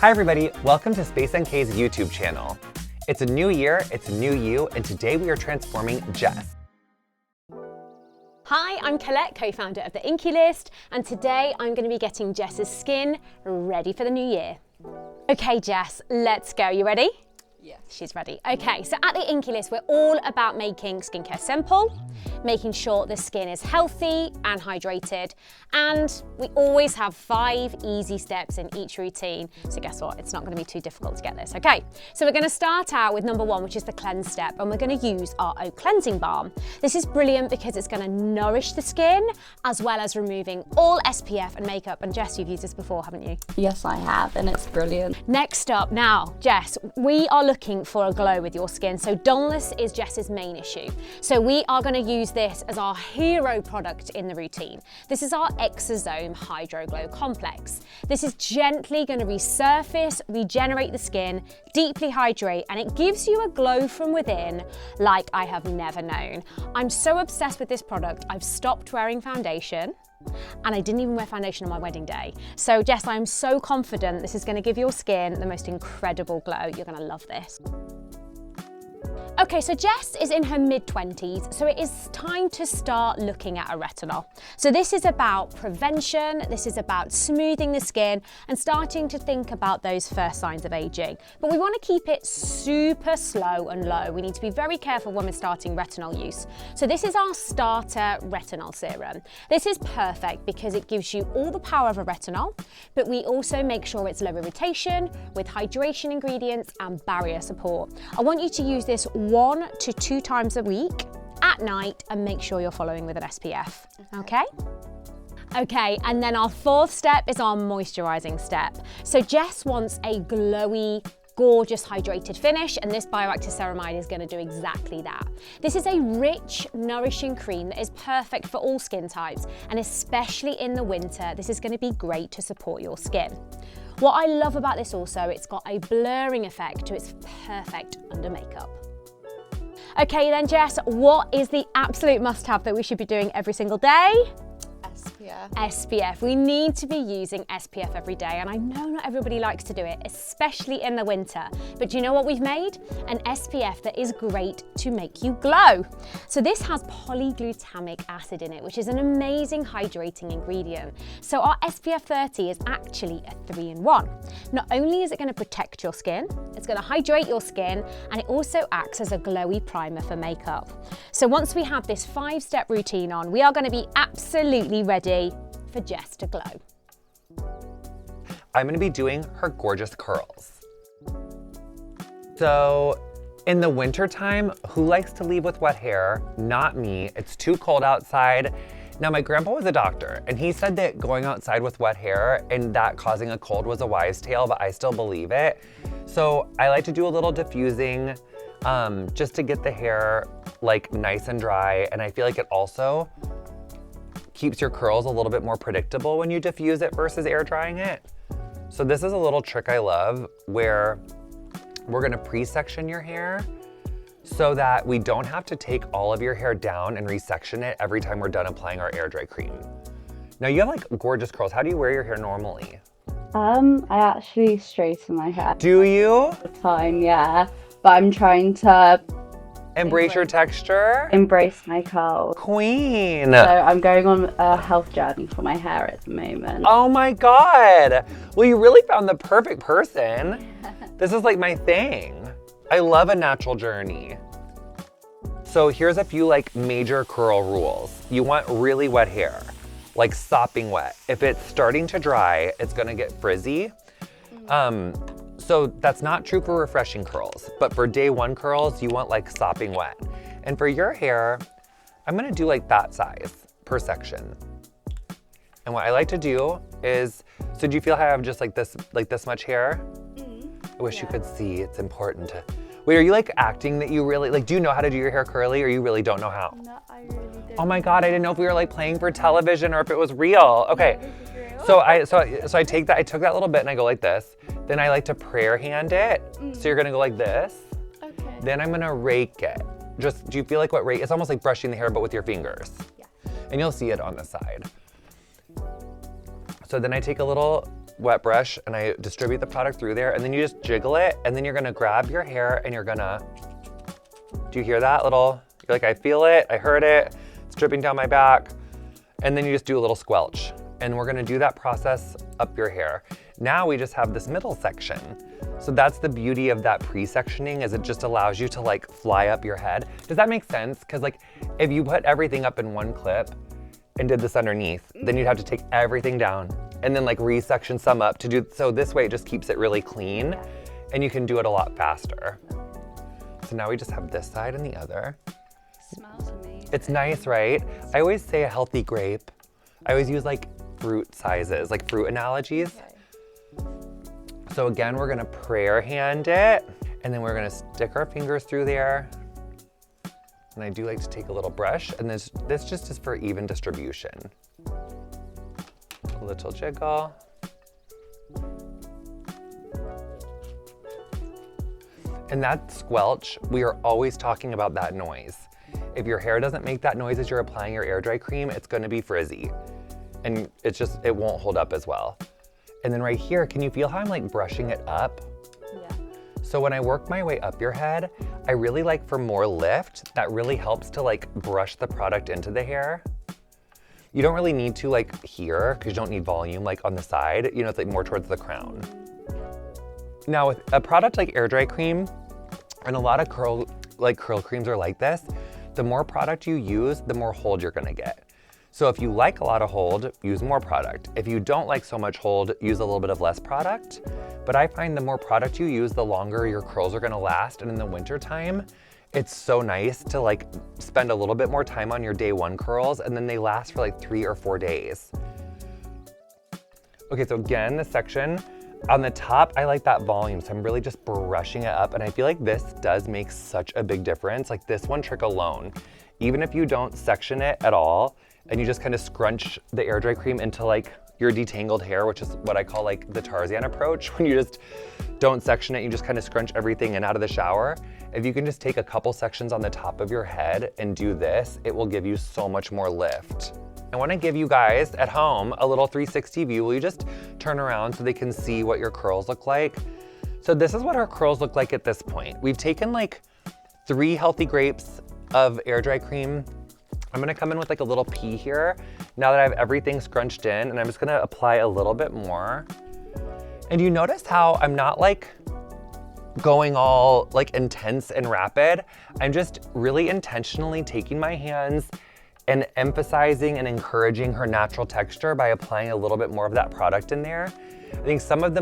Hi everybody, welcome to Space NK's YouTube channel. It's a new year, it's a new you, and today we are transforming Jess. Hi, I'm Colette, co-founder of the Inkey List, and today I'm going to be getting Jess's skin ready for the new year. Okay Jess, let's go. You ready? Yeah. She's ready. Okay, so at the Inkey List, we're all about making skincare simple, making sure the skin is healthy and hydrated, and we always have 5 easy steps in each routine. So guess what? It's not going to be too difficult to get this. Okay, so we're going to start out with number 1, which is the cleanse step, and we're going to use our oat cleansing balm. This is brilliant because it's going to nourish the skin as well as removing all SPF and makeup. And Jess, you've used this before, haven't you? Yes, I have, and it's brilliant. Next up now, Jess, we are looking for a glow with your skin. So dullness is Jess's main issue. So we are going to use this as our hero product in the routine. This is our Exosome Hydro Glow Complex. This is gently going to resurface, regenerate the skin, deeply hydrate, and it gives you a glow from within like I have never known. I'm so obsessed with this product, I've stopped wearing foundation. And I didn't even wear foundation on my wedding day. So Jess, I'm so confident this is going to give your skin the most incredible glow. You're going to love this. Okay, so Jess is in her mid-20s, so it is time to start looking at a retinol. So this is about prevention, this is about smoothing the skin and starting to think about those first signs of aging. But we want to keep it super slow and low. We need to be very careful when we're starting retinol use. So this is our starter retinol serum. This is perfect because it gives you all the power of a retinol, but we also make sure it's low irritation with hydration ingredients and barrier support. I want you to use this 1 to 2 times a week at night and make sure you're following with an SPF, okay? Okay, and then our 4th step is our moisturizing step. So Jess wants a glowy, gorgeous hydrated finish, and this bioactive ceramide is going to do exactly that. This is a rich, nourishing cream that is perfect for all skin types, and especially in the winter, this is going to be great to support your skin. What I love about this also, it's got a blurring effect, so it's perfect under makeup. Okay then Jess, what is the absolute must-have that we should be doing every single day? SPF. SPF. We need to be using SPF every day, and I know not everybody likes to do it, especially in the winter. But do you know what we've made? An SPF that is great to make you glow. So this has polyglutamic acid in it, which is an amazing hydrating ingredient. So our SPF 30 is actually a 3-in-1. Not only is it going to protect your skin, it's going to hydrate your skin, and it also acts as a glowy primer for makeup. So once we have this 5-step routine on, we are going to be absolutely ready for Jess to glow. I'm gonna be doing her gorgeous curls. So in the winter time, who likes to leave with wet hair? Not me. It's too cold outside. Now my grandpa was a doctor and he said that going outside with wet hair and that causing a cold was a wise tale, but I still believe it. So I like to do a little diffusing just to get the hair like nice and dry, and I feel like it also keeps your curls a little bit more predictable when you diffuse it versus air drying it. So this is a little trick I love where we're gonna pre-section your hair so that we don't have to take all of your hair down and resection it every time we're done applying our air dry cream. Now you have like gorgeous curls. How do you wear your hair normally? I actually straighten my hair. Do you? All the time, yeah. But I'm trying to Embrace your texture? embrace my curls. Queen. So I'm going on a health journey for my hair at the moment. Oh my God. Well, you really found the perfect person. This is like my thing. I love a natural journey. So here's a few like major curl rules. You want really wet hair, like sopping wet. If it's starting to dry, it's gonna get frizzy. So that's not true for refreshing curls, but for day 1 curls, you want like sopping wet. And for your hair, I'm gonna do like that size per section. And what I like to do is, so do you feel how I have just like this much hair? I wish you could see, it's important to. Wait, are you like acting that you really, like do you know how to do your hair curly or you really don't know how? No, I really don't. Oh my God, I didn't know if we were like playing for television or if it was real. Okay, No, this is real. so I took that little bit and I go like this. Then I like to prayer hand it. So you're gonna go like this. Okay. Then I'm gonna rake it. Just, do you feel like what rake? It's almost like brushing the hair, but with your fingers. Yeah. And you'll see it on the side. So then I take a little wet brush and I distribute the product through there, and then you just jiggle it, and then you're gonna grab your hair and you're gonna, do you hear that little, you're like, I feel it, I heard it, it's dripping down my back, and then you just do a little squelch. And we're gonna do that process up your hair. Now we just have this middle section. So that's the beauty of that pre-sectioning, is it just allows you to like fly up your head. Does that make sense? Because like if you put everything up in one clip and did this underneath, then you'd have to take everything down and then like re-section some up to do, so this way it just keeps it really clean and you can do it a lot faster. So now we just have this side and the other. Smells amazing. It's nice, right? I always say a healthy grape. I always use like fruit sizes, like fruit analogies. Okay. So again, we're gonna prayer hand it, and then we're gonna stick our fingers through there. And I do like to take a little brush, and this just is for even distribution. A little jiggle. And that squelch, we are always talking about that noise. If your hair doesn't make that noise as you're applying your air dry cream, it's gonna be frizzy. And it won't hold up as well. And then right here, can you feel how I'm like brushing it up? Yeah. So when I work my way up your head, I really like for more lift, that really helps to like brush the product into the hair. You don't really need to like here, because you don't need volume like on the side, you know, it's like more towards the crown. Now with a product like air dry cream, and a lot of curl creams are like this, the more product you use, the more hold you're gonna get. So if you like a lot of hold, use more product. If you don't like so much hold, use a little bit of less product. But I find the more product you use, the longer your curls are gonna last. And in the winter time, it's so nice to like spend a little bit more time on your day one curls, and then they last for like 3 or 4 days. Okay, so again, this section, on the top, I like that volume, so I'm really just brushing it up, and I feel like this does make such a big difference. Like this one trick alone, even if you don't section it at all, and you just kind of scrunch the air dry cream into like your detangled hair, which is what I call like the Tarzan approach, when you just don't section it, you just kind of scrunch everything in out of the shower. If you can just take a couple sections on the top of your head and do this, it will give you so much more lift. I wanna give you guys at home a little 360 view. Will you just turn around so they can see what your curls look like? So this is what our curls look like at this point. We've taken like 3 healthy grapes of air dry cream. I'm gonna come in with like a little pea here, now that I have everything scrunched in, and I'm just gonna apply a little bit more. And you notice how I'm not like going all like intense and rapid. I'm just really intentionally taking my hands and emphasizing and encouraging her natural texture by applying a little bit more of that product in there. I think some of the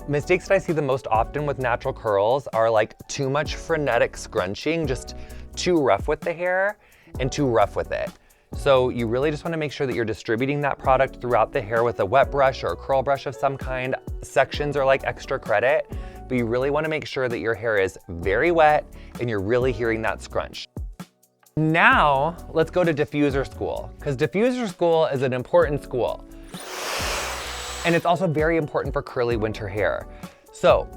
mistakes that I see the most often with natural curls are like too much frenetic scrunching, just too rough with the hair and too rough with it. So you really just wanna make sure that you're distributing that product throughout the hair with a wet brush or a curl brush of some kind. Sections are like extra credit, but you really wanna make sure that your hair is very wet and you're really hearing that scrunch. Now, let's go to diffuser school, because diffuser school is an important school. And it's also very important for curly winter hair. So,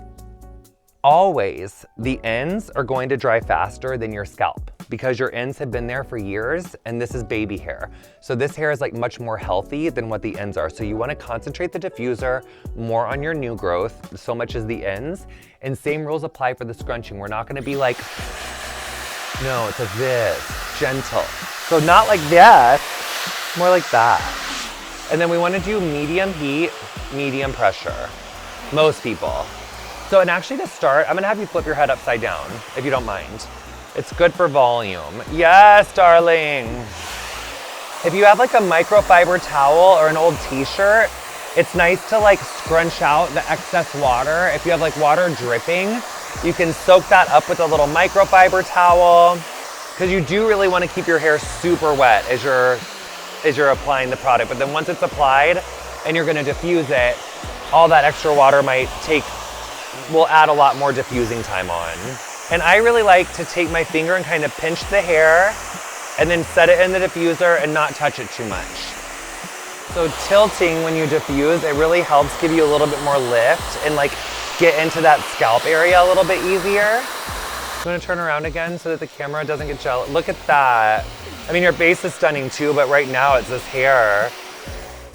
always, the ends are going to dry faster than your scalp, because your ends have been there for years, and this is baby hair. So this hair is like much more healthy than what the ends are. So you wanna concentrate the diffuser more on your new growth, so much as the ends. And same rules apply for the scrunching. We're not gonna be like, no, it's like this, gentle. So not like that, more like that. And then we wanna do medium heat, medium pressure, most people. So, and actually to start, I'm gonna have you flip your head upside down, if you don't mind. It's good for volume. Yes, darling. If you have like a microfiber towel or an old t-shirt, it's nice to like scrunch out the excess water. If you have like water dripping, you can soak that up with a little microfiber towel, because you do really want to keep your hair super wet as you're applying the product. But then once it's applied and you're going to diffuse it, all that extra water will add a lot more diffusing time on. And I really like to take my finger and kind of pinch the hair and then set it in the diffuser and not touch it too much. So tilting when you diffuse, it really helps give you a little bit more lift and like get into that scalp area a little bit easier. I'm gonna turn around again so that the camera doesn't get jealous. Look at that. I mean, your base is stunning too, but right now it's this hair.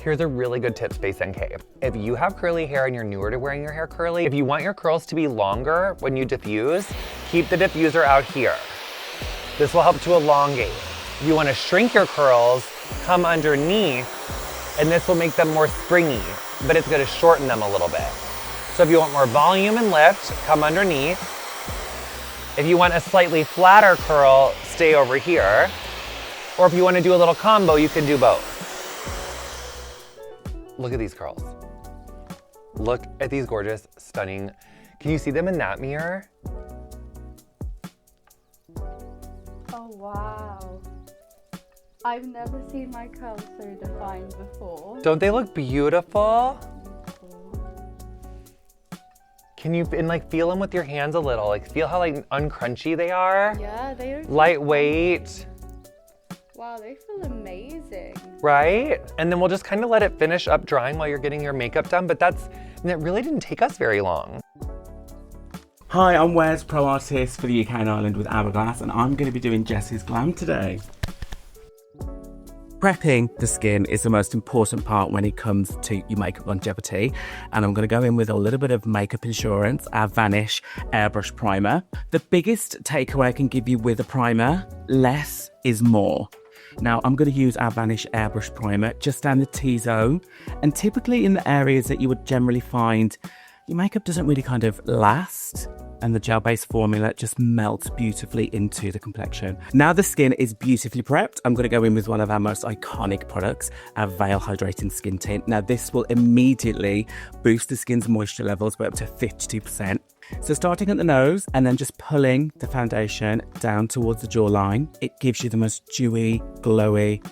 Here's a really good tip, Space NK. If you have curly hair and you're newer to wearing your hair curly, if you want your curls to be longer when you diffuse, keep the diffuser out here. This will help to elongate. If you want to shrink your curls, come underneath, and this will make them more springy, but it's going to shorten them a little bit. So if you want more volume and lift, come underneath. If you want a slightly flatter curl, stay over here. Or if you want to do a little combo, you can do both. Look at these curls. Look at these gorgeous, stunning. Can you see them in that mirror? Oh, wow. I've never seen my curls so defined before. Don't they look beautiful? Can you feel them with your hands a little? Like feel how uncrunchy they are? Yeah, they are. Lightweight. Wow, they feel amazing. Right? And then we'll just kind of let it finish up drying while you're getting your makeup done, but that really didn't take us very long. Hi, I'm Wes, Pro Artist for the UK and Ireland with Hourglass, and I'm going to be doing Jess's glam today. Prepping the skin is the most important part when it comes to your makeup longevity, and I'm going to go in with a little bit of Makeup Insurance, our Vanish Airbrush Primer. The biggest takeaway I can give you with a primer, less is more. Now I'm going to use our Vanish Airbrush Primer just down the T-zone, and typically in the areas that you would generally find your makeup doesn't really kind of last, and the gel-based formula just melts beautifully into the complexion. Now the skin is beautifully prepped, I'm going to go in with one of our most iconic products, our Veil Hydrating Skin Tint. Now this will immediately boost the skin's moisture levels by up to 52%. So starting at the nose and then just pulling the foundation down towards the jawline, it gives you the most dewy, glowy,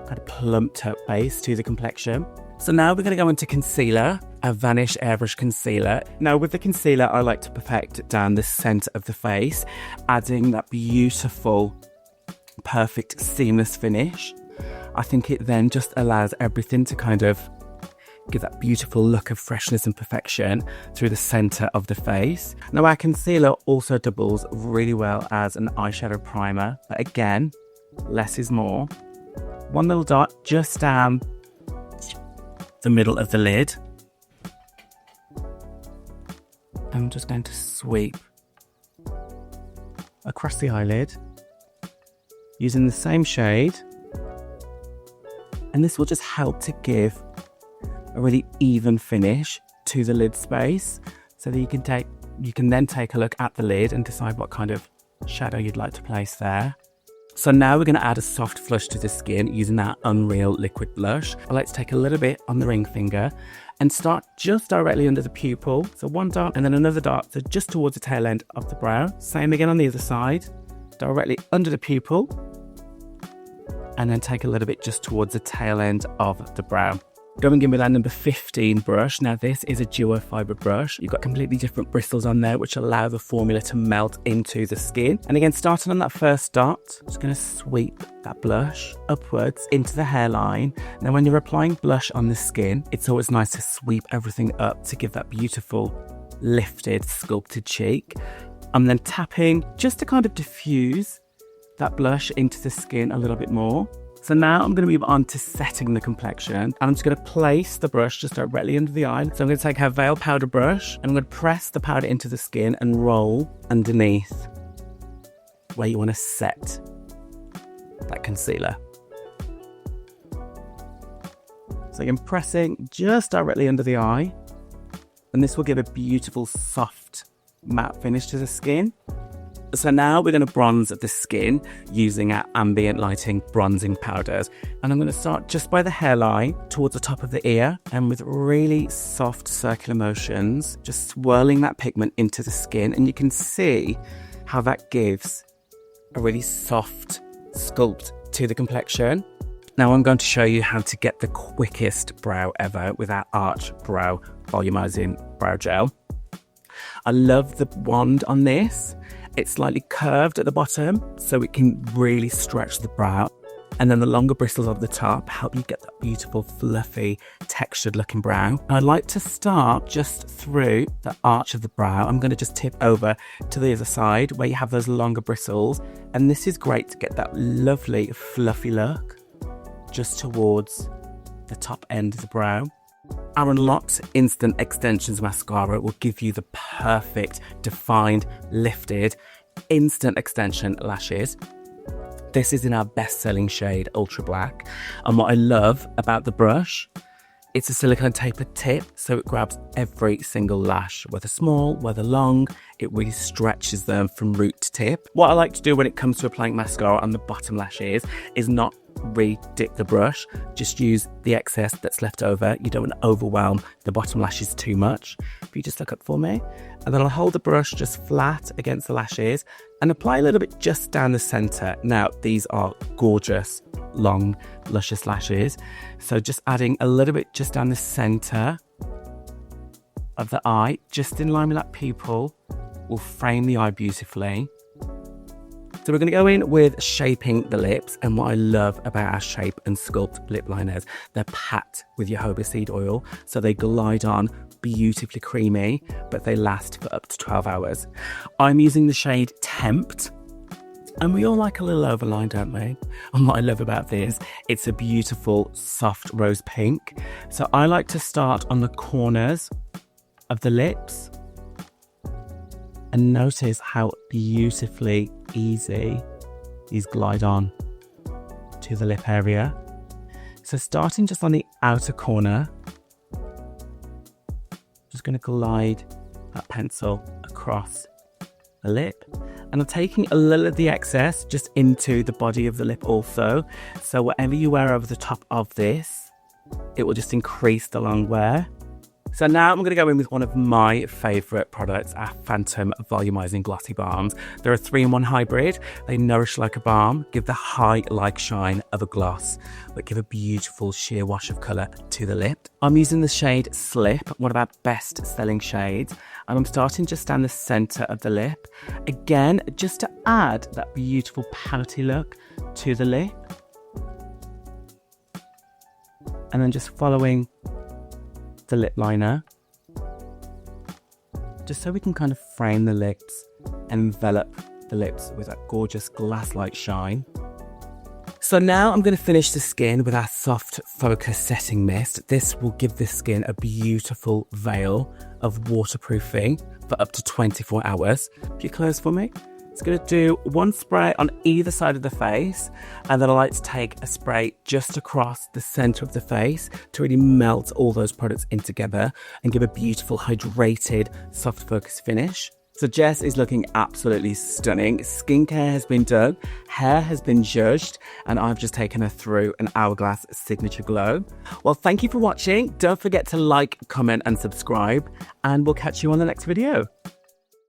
kind of plumped up base to the complexion. So now we're going to go into concealer, a Vanish Airbrush Concealer. Now with the concealer, I like to perfect down the centre of the face, adding that beautiful, perfect, seamless finish. I think it then just allows everything to kind of give that beautiful look of freshness and perfection through the centre of the face. Now our concealer also doubles really well as an eyeshadow primer, but again, less is more. One little dot just down the middle of the lid. I'm just going to sweep across the eyelid using the same shade, and this will just help to give a really even finish to the lid space, so that you can then take a look at the lid and decide what kind of shadow you'd like to place there. So now we're going to add a soft flush to the skin using that Unreal Liquid Blush. I like to take a little bit on the ring finger and start just directly under the pupil. So one dot and then another dot, so just towards the tail end of the brow. Same again on the other side, directly under the pupil. And then take a little bit just towards the tail end of the brow. Going in with our number 15 brush. Now this is a duo fibre brush. You've got completely different bristles on there which allow the formula to melt into the skin. And again, starting on that first dot, just going to sweep that blush upwards into the hairline. Now when you're applying blush on the skin, it's always nice to sweep everything up to give that beautiful lifted, sculpted cheek. I'm then tapping just to kind of diffuse that blush into the skin a little bit more. So now I'm going to move on to setting the complexion, and I'm just going to place the brush just directly under the eye. So I'm going to take our Veil powder brush and I'm going to press the powder into the skin and roll underneath where you want to set that concealer. So I'm pressing just directly under the eye, and this will give a beautiful soft matte finish to the skin. So now we're going to bronze the skin using our ambient lighting bronzing powders. And I'm going to start just by the hairline towards the top of the ear, and with really soft circular motions, just swirling that pigment into the skin. And you can see how that gives a really soft sculpt to the complexion. Now I'm going to show you how to get the quickest brow ever with our Arch Brow Volumizing Brow Gel. I love the wand on this. It's slightly curved at the bottom, so it can really stretch the brow. And then the longer bristles of the top help you get that beautiful, fluffy, textured looking brow. I like to start just through the arch of the brow. I'm going to just tip over to the other side where you have those longer bristles. And this is great to get that lovely, fluffy look just towards the top end of the brow. Our Unlocked Instant Extensions Mascara will give you the perfect, defined, lifted, instant extension lashes. This is in our best-selling shade, Ultra Black. And what I love about the brush, it's a silicone tapered tip, so it grabs every single lash, whether small, whether long. It really stretches them from root to tip. What I like to do when it comes to applying mascara on the bottom lashes is not re-dip the brush, just use the excess that's left over. You don't want to overwhelm the bottom lashes too much. If you just look up for me, and then I'll hold the brush just flat against the lashes and apply a little bit just down the center. Now, these are gorgeous, long, luscious lashes. So just adding a little bit just down the center of the eye, just in line with that pupil, will frame the eye beautifully. So we're going to go in with shaping the lips, and what I love about our Shape and Sculpt lip liners, they're packed with jojoba seed oil, so they glide on beautifully creamy, but they last for up to 12 hours. I'm using the shade Tempt, and we all like a little overline, don't we? And what I love about this, it's a beautiful soft rose pink. So I like to start on the corners of the lips, and notice how beautifully easy these glide on to the lip area. So starting just on the outer corner, just going to glide that pencil across the lip, and I'm taking a little of the excess just into the body of the lip also. So whatever you wear over the top of this, it will just increase the long wear. So now I'm going to go in with one of my favourite products, our Phantom Volumizing Glossy Balms. They're a 3-in-1 hybrid. They nourish like a balm, give the high-like shine of a gloss, but give a beautiful sheer wash of colour to the lip. I'm using the shade Slip, one of our best-selling shades, and I'm starting just down the centre of the lip. Again, just to add that beautiful pouty look to the lip. And then just following the lip liner, just so we can kind of frame the lips and envelop the lips with that gorgeous glass-like shine. So now I'm going to finish the skin with our Soft Focus Setting Mist. This will give the skin a beautiful veil of waterproofing for up to 24 hours. If you close for me. It's going to do one spray on either side of the face, and then I like to take a spray just across the center of the face to really melt all those products in together and give a beautiful hydrated soft focus finish. So Jess is looking absolutely stunning. Skincare has been done, hair has been judged, and I've just taken her through an Hourglass signature glow. Well, thank you for watching. Don't forget to like, comment and subscribe, and we'll catch you on the next video.